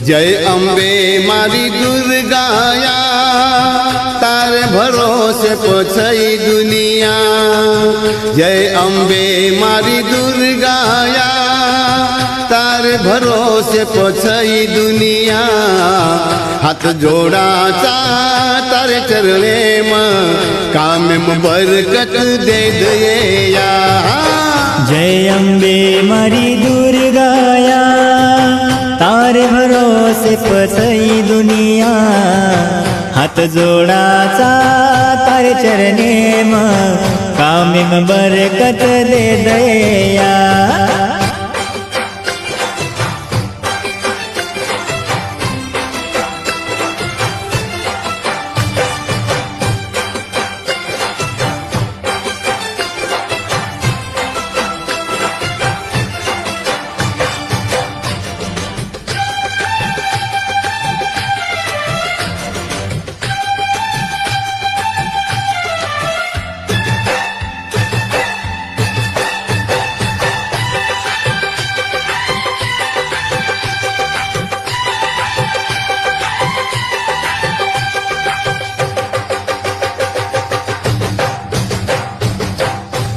जय अम्बे मारी दुर्गाया, तारे भरोसे पोछई दुनिया। जय अम्बे मारी दुर्गाया, तारे भरोसे पोछई दुनिया। हाथ जोड़ाचा तारे चरणे में, काम में बरकत दे दया। जय अम्बे मारी दुर्गाया, तारे भरोसे पोछई दुनिया। हाथ जोड़ाचा तारे चरणे में, काम में बरकत दे दया।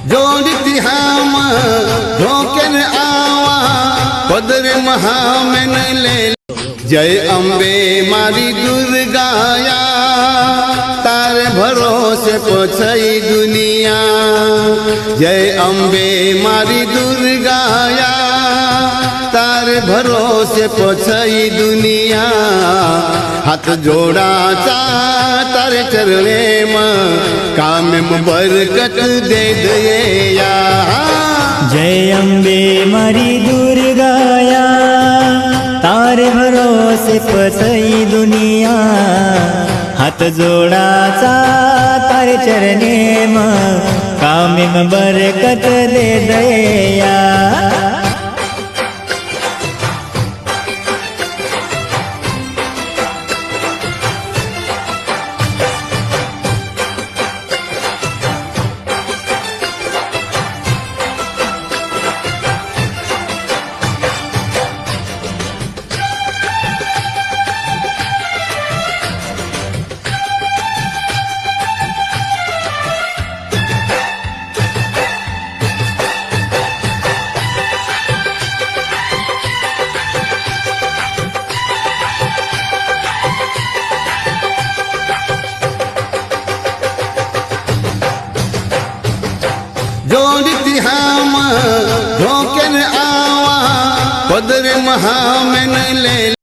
जोड़ती हम धोकर आवा, पदर महा में न ले। जय अम्बे मारी दुर्गाया, तारे भरोसे पोछई दुनिया। जय अम्बे मारी दुर्गाया, तारे भरोसे पोछई दुनिया। हाथ जोड़ाचा तारे चरणे में, काम में बरकत दे दया। जय अम्बे मारी दुर्गाया, तारे भरोसे पोछई दुनिया। हाथ जोड़ाचा तारे चरणे में, काम में बरकत दे दया। जोड़ती हम धोकर आवा, पदर महा